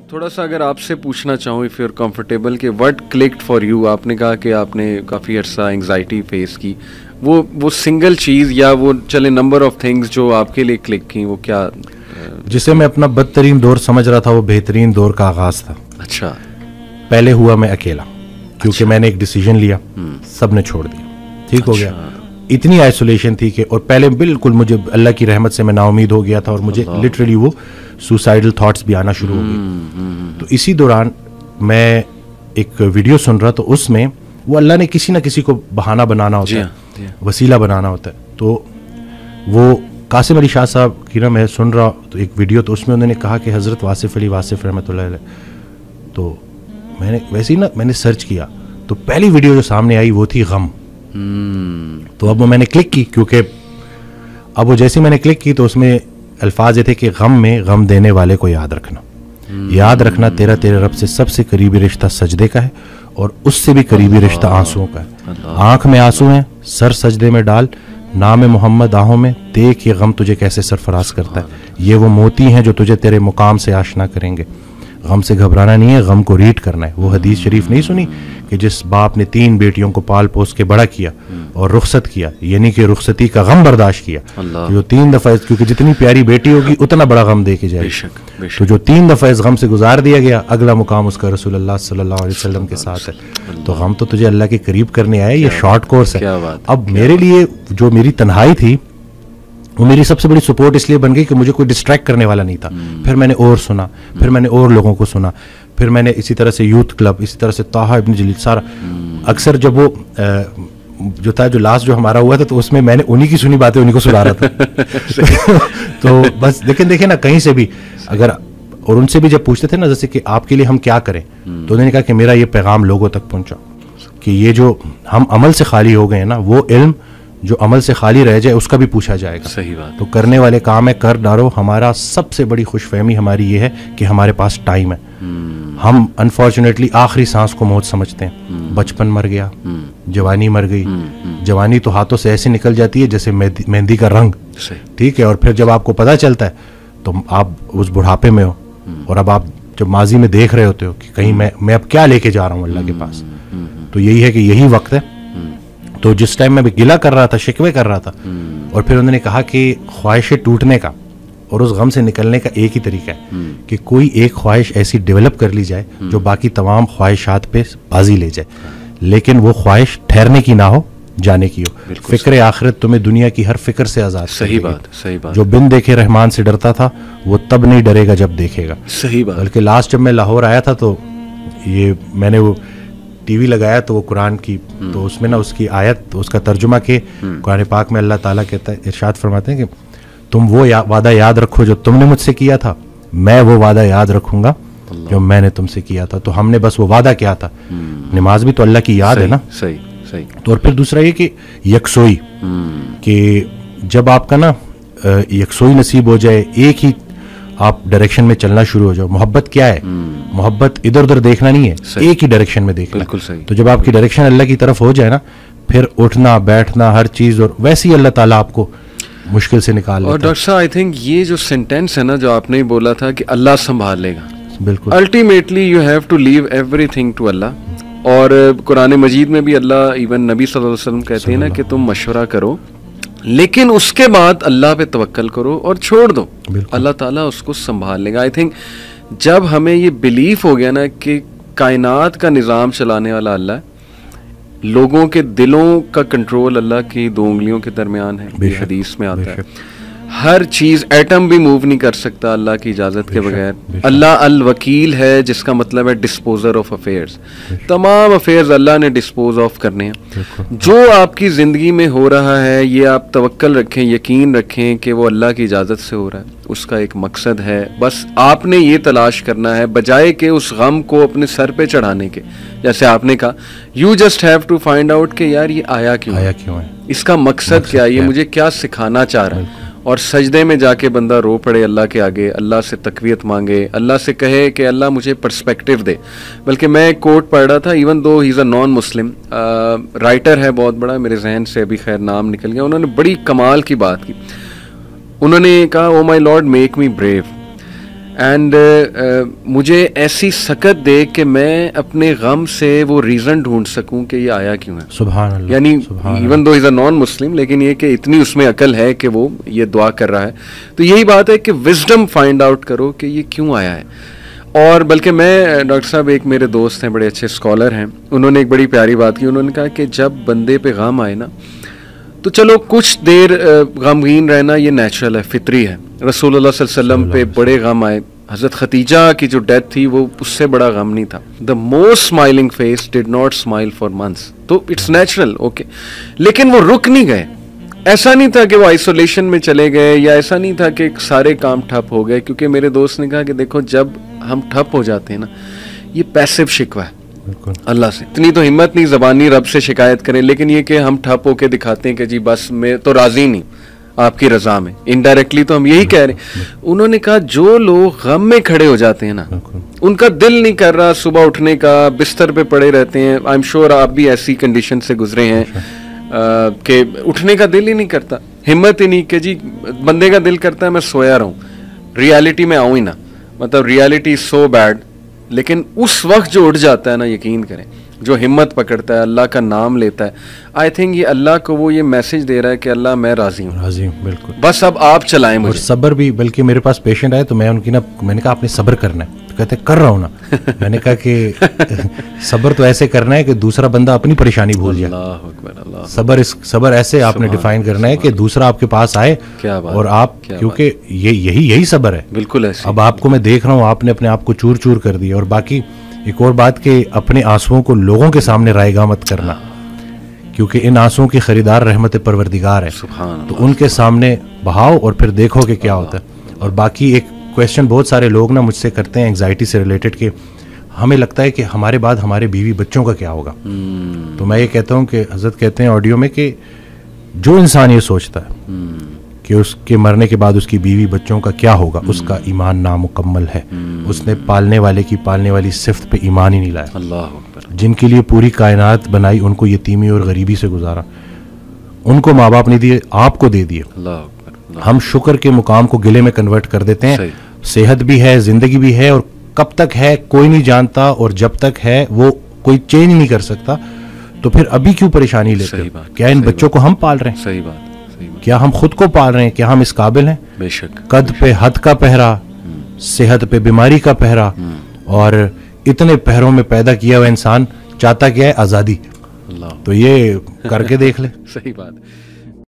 تھوڑا سا اگر آپ سے پوچھنا چاہوں اف یو آر کمفرٹیبل کہ وٹ کلکڈ فار یو، آپ نے کہا کہ آپ نے کافی عرصہ انگزائٹی فیس کی، وہ سنگل چیز یا وہ چلے نمبر آف تھنگز جو آپ کے لیے کلک کی، وہ کیا؟ جسے میں اپنا بدترین دور سمجھ رہا تھا وہ بہترین دور کا آغاز تھا. اچھا. پہلے ہوا میں اکیلا، کیونکہ میں نے ایک ڈیسیجن لیا، سب نے چھوڑ دیا، ٹھیک ہو گیا. اتنی آئسولیشن تھی کہ، اور پہلے بالکل مجھے اللہ کی رحمت سے میں نا امید ہو گیا تھا، اور مجھے لٹرلی وہ سوسائڈل تھاٹس بھی آنا شروع ہو گئے. تو اسی دوران میں ایک ویڈیو سن رہا، تو اس میں وہ اللہ نے کسی نہ کسی کو بہانہ بنانا ہوتا ہے، وسیلہ بنانا ہوتا ہے. تو وہ قاسم علی شاہ صاحب کی نا میں سن رہا تو ایک ویڈیو، تو اس میں انہوں نے کہا کہ حضرت واصف علی واصف رحمۃ اللہ علیہ. تو میں نے ویسے ہی نا میں نے سرچ کیا، تو پہلی ویڈیو جو سامنے آئی وہ تھی غم. تو اب وہ میں نے کلک کی، کیونکہ اب وہ جیسے میں نے کلک کی تو اس میں الفاظ یہ تھے کہ غم میں غم دینے والے کو یاد رکھنا، یاد رکھنا تیرے رب سے سب سے قریبی رشتہ سجدے کا ہے، اور اس سے بھی قریبی رشتہ آنسوؤں کا ہے. آنکھ میں آنسو ہیں، سر سجدے میں ڈال، نام محمد آہوں میں، دیکھ یہ غم تجھے کیسے سرفراز کرتا ہے. یہ وہ موتی ہیں جو تجھے تیرے مقام سے آشنا کریں گے. غم سے گھبرانا نہیں ہے، غم کو ریڈ کرنا ہے. وہ حدیث شریف نہیں سنی کہ جس باپ نے 3 بیٹیوں کو پال پوس کے بڑا کیا اور رخصت کیا، یعنی کہ رخصتی کا غم برداشت کیا، جو 3 دفعہ، کیونکہ جتنی پیاری بیٹی ہوگی اتنا بڑا غم دے کے جائے. تو جو 3 دفعہ اس غم سے گزار دیا گیا، اگلا مقام اس کا رسول اللہ صلی اللہ علیہ وسلم کے ساتھ ہے. تو غم تو تجھے اللہ کے قریب کرنے آئے، یہ شارٹ کورس ہے. اب میرے لیے جو میری تنہائی تھی وہ میری سب سے بڑی سپورٹ اس لیے بن گئی کہ مجھے کوئی ڈسٹریکٹ کرنے والا نہیں تھا. پھر میں نے اور سنا، پھر میں نے اور لوگوں کو سنا، پھر میں نے اسی طرح سے یوتھ کلب، اسی طرح سے طه ابن جلیل، سارا اکثر جب وہ جو تھا، جو لاسٹ جو ہمارا ہوا تھا، تو اس میں میں نے انہی کی سنی باتیں انہی کو سنا رہا تھا. تو بس دیکھیں نا کہیں سے بھی اگر، اور ان سے بھی جب پوچھتے تھے نا جیسے کہ آپ کے لیے ہم کیا کریں، تو انہوں نے کہا کہ میرا یہ پیغام لوگوں تک پہنچا کہ یہ جو ہم عمل سے خالی ہو گئے ہیں نا، وہ علم جو عمل سے خالی رہ جائے اس کا بھی پوچھا جائے گا. صحیح بات. تو کرنے والے کام ہے، کر ڈالو. ہمارا سب سے بڑی خوش فہمی ہماری یہ ہے کہ ہمارے پاس ٹائم ہے. ہم انفارچونیٹلی آخری سانس کو موت سمجھتے ہیں. بچپن مر گیا، جوانی مر گئی. جوانی تو ہاتھوں سے ایسے نکل جاتی ہے جیسے مہندی کا رنگ، ٹھیک ہے. اور پھر جب آپ کو پتہ چلتا ہے تو آپ اس بڑھاپے میں ہو، اور اب آپ جب ماضی میں دیکھ رہے ہوتے ہو کہ کہیں میں اب کیا لے کے جا رہا ہوں اللہ کے پاس. تو یہی ہے کہ یہی وقت ہے. تو جس ٹائم میں بھی گلہ کر رہا تھا، شکوے کر رہا تھا، اور پھر انہوں نے کہا کہ خواہشیں ٹوٹنے کا اور اس غم سے نکلنے کا ایک ہی طریقہ ہے کہ کوئی ایک خواہش ایسی ڈیولپ کر لی جائے جو باقی تمام خواہشات پہ بازی لے جائے، لیکن وہ خواہش ٹھہرنے کی نہ ہو، جانے کی ہو. فکر آخرت تمہیں دنیا کی ہر فکر سے آزاد. صحیح بات. جو بن دیکھے رحمان سے ڈرتا تھا وہ تب نہیں ڈرے گا جب دیکھے گا. صحیح بات. بلکہ لاسٹ جب میں لاہور آیا تھا تو یہ میں نے وہ ٹی وی لگایا تو وہ قرآن کی، تو اس میں نا اس کی آیت، اس کا ترجمہ کہ قرآن پاک میں اللہ تعالیٰ کہتا ہے، ارشاد فرماتے ہیں کہ تم وہ وعدہ یاد رکھو جو تم نے مجھ سے کیا تھا، میں وہ وعدہ یاد رکھوں گا جو میں نے تم سے کیا تھا. تو ہم نے بس وہ وعدہ کیا تھا. نماز بھی تو اللہ کی یاد ہے نا. صحیح. تو اور پھر دوسرا یہ کہ یکسوئی، کہ جب آپ کا نا یکسوئی نصیب ہو جائے، ایک ہی آپ ڈائریکشن میں چلنا شروع ہو جاؤ. محبت کیا ہے؟ محبت ادھر ادھر دیکھنا نہیں ہے، ایک ہی ڈائریکشن میں دیکھنا. بالکل صحیح. تو جب آپ کی ڈائریکشن اللہ کی طرف ہو جائے نا، پھر اٹھنا بیٹھنا ہر چیز، اور ویسے ہی اللہ تعالیٰ آپ کو مشکل سے نکال لیتا ہے. اور ڈاکٹر صاحب آئی تھنک یہ جو سینٹینس ہے نا جو آپ نے بولا تھا کہ اللہ سنبھال لے گا، بالکل ultimately you have to leave everything to Allah. اور قرآن مجید میں بھی اللہ، ایون نبی صلی اللہ علیہ وسلم کہتے ہیں نا کہ تم مشورہ کرو لیکن اس کے بعد اللہ پہ توکل کرو اور چھوڑ دو، اللہ تعالیٰ اس کو سنبھال لے گا. آئی تھنک جب ہمیں یہ بلیف ہو گیا نا کہ کائنات کا نظام چلانے والا اللہ ہے، لوگوں کے دلوں کا کنٹرول اللہ کی 2 انگلیوں کے درمیان ہے، یہ حدیث میں آتا ہے. ہر چیز، ایٹم بھی موو نہیں کر سکتا اللہ کی اجازت کے بغیر. اللہ الوکیل ہے، جس کا مطلب ہے ڈسپوزر آف افیئرز. تمام افیئرز اللہ نے ڈسپوز آف کرنے ہیں. جو آپ کی زندگی میں ہو رہا ہے یہ آپ توکل رکھیں، یقین رکھیں کہ وہ اللہ کی اجازت سے ہو رہا ہے. اس کا ایک مقصد ہے، بس آپ نے یہ تلاش کرنا ہے بجائے کہ اس غم کو اپنے سر پہ چڑھانے کے. جیسے آپ نے کہا you just have to find out کہ یار یہ آیا کیوں ہے، اس کا مقصد کیا ہے، یہ مجھے کیا سکھانا چاہ رہا ہے. اور سجدے میں جا کے بندہ رو پڑے اللہ کے آگے، اللہ سے تقویت مانگے، اللہ سے کہے کہ اللہ مجھے پرسپیکٹیو دے. بلکہ میں ایک کوٹ پڑھ رہا تھا، ایون دو ہی از اے نان مسلم رائٹر ہے بہت بڑا، میرے ذہن سے ابھی خیر نام نکل گیا، انہوں نے بڑی کمال کی بات کی. انہوں نے کہا oh my lord make me brave. And مجھے ایسی سکت دے کہ میں اپنے غم سے وہ ریزن ڈھونڈ سکوں کہ یہ آیا کیوں ہے. سبحان اللہ. یعنی ایون دو از اے نان مسلم, لیکن یہ کہ اتنی اس میں عقل ہے کہ وہ یہ دعا کر رہا ہے. تو یہی بات ہے کہ وزڈم فائنڈ آؤٹ کرو کہ یہ کیوں آیا ہے. اور بلکہ میں ڈاکٹر صاحب, ایک میرے دوست ہیں بڑے اچھے اسکالر ہیں, انہوں نے ایک بڑی پیاری بات کی. انہوں نے کہا کہ جب بندے پہ غم آئے نا تو چلو کچھ دیر غمگین رہنا یہ نیچرل ہے, فطری ہے. رسول اللہ صلی اللہ علیہ وسلم پہ بڑے غم آئے. حضرت خدیجہ کی جو ڈیتھ تھی وہ اس سے بڑا غم نہیں تھا. The most smiling face did not smile for months. تو اٹس نیچرل, اوکے. لیکن وہ رک نہیں گئے. ایسا نہیں تھا کہ وہ آئسولیشن میں چلے گئے, یا ایسا نہیں تھا کہ سارے کام ٹھپ ہو گئے. کیونکہ میرے دوست نے کہا کہ دیکھو جب ہم ٹھپ ہو جاتے ہیں نا, یہ پیسو شکوہ ہے اللہ سے. اتنی تو ہمت نہیں زبانی رب سے شکایت کریں, لیکن یہ کہ ہم ٹھپ ہو کے دکھاتے ہیں کہ جی بس میں تو راضی نہیں آپ کی رضا میں. انڈائریکٹلی تو ہم یہی کہہ رہے ہیں. انہوں نے کہا جو لوگ غم میں کھڑے ہو جاتے ہیں نا, ان کا دل نہیں کر رہا صبح اٹھنے کا, بستر پہ پڑے رہتے ہیں. آئی ایم شیور آپ بھی ایسی کنڈیشن سے گزرے ہیں کہ اٹھنے کا دل ہی نہیں کرتا, ہمت ہی نہیں کہ جی بندے کا دل کرتا ہے میں سویا رہوں, ریالٹی میں آؤں ہی نا. مطلب ریالٹی سو بیڈ. لیکن اس وقت جو اٹھ جاتا ہے نا, یقین کریں, جو ہمت پکڑتا ہے, اللہ کا نام لیتا ہے, آئی تھنک یہ اللہ کو وہ یہ میسج دے رہا ہے کہ اللہ میں راضی ہوں, راضی ہوں. بالکل. بس اب آپ چلائیں مجھے. اور صبر بھی, بلکہ میرے پاس پیشنٹ آئے تو میں ان کی میں نے کہا آپ نے صبر کرنا ہے. تو کہتے کر رہا ہوں نا. میں نے کہا کہ صبر تو ایسے کرنا ہے کہ دوسرا بندہ اپنی پریشانی بھول جائے. اللہ اکبر, اللہ. صبر ایسے آپ نے ڈیفائن کرنا ہے کہ دوسرا آپ کے پاس آئے اور آپ, کیونکہ یہی صبر ہے. بالکل ایسے. اب آپ کو میں دیکھ رہا ہوں آپ نے اپنے آپ کو چور چور کر دیا. اور باقی ایک اور بات کہ اپنے آنسوؤں کو لوگوں کے سامنے رائے گاہ مت کرنا, کیونکہ ان آنسوؤں کی خریدار رحمت پروردگار ہے. تو ان کے سامنے بہاؤ اور پھر دیکھو کہ کیا ہوتا ہے. اور باقی ایک کویسچن بہت سارے لوگ نا مجھ سے کرتے ہیں انگزائٹی سے ریلیٹڈ کہ ہمیں لگتا ہے کہ ہمارے بعد ہمارے بیوی بچوں کا کیا ہوگا. تو میں یہ کہتا ہوں کہ حضرت کہتے ہیں آڈیو میں کہ جو انسان یہ سوچتا ہے کہ اس کے مرنے کے بعد اس کی بیوی بچوں کا کیا ہوگا, اس کا ایمان نامکمل ہے. اس نے پالنے والے کی پالنے والی صفت پہ ایمان ہی نہیں لایا. اللہ اکبر. جن کے لیے پوری کائنات بنائی, ان کو یتیمی اور غریبی سے گزارا, ان کو ماں باپ نہیں دیے, آپ کو دے دیے. اللہ اکبر. ہم شکر کے مقام کو گلے میں کنورٹ کر دیتے ہیں. صحت بھی ہے, زندگی بھی ہے, اور کب تک ہے کوئی نہیں جانتا, اور جب تک ہے وہ کوئی چینج نہیں کر سکتا. تو پھر ابھی کیوں پریشانی لیتے ہیں؟ کیا ان بچوں کو ہم پال رہے ہیں؟ صحیح بات. کیا ہم خود کو پال رہے ہیں؟ کیا ہم اس قابل ہیں؟ بے شک. قد پہ حد کا پہرا, صحت پہ بیماری کا پہرا, اور اتنے پہروں میں پیدا کیا ہوا انسان چاہتا کیا ہے؟ آزادی. تو یہ کر کے دیکھ لے. صحیح بات.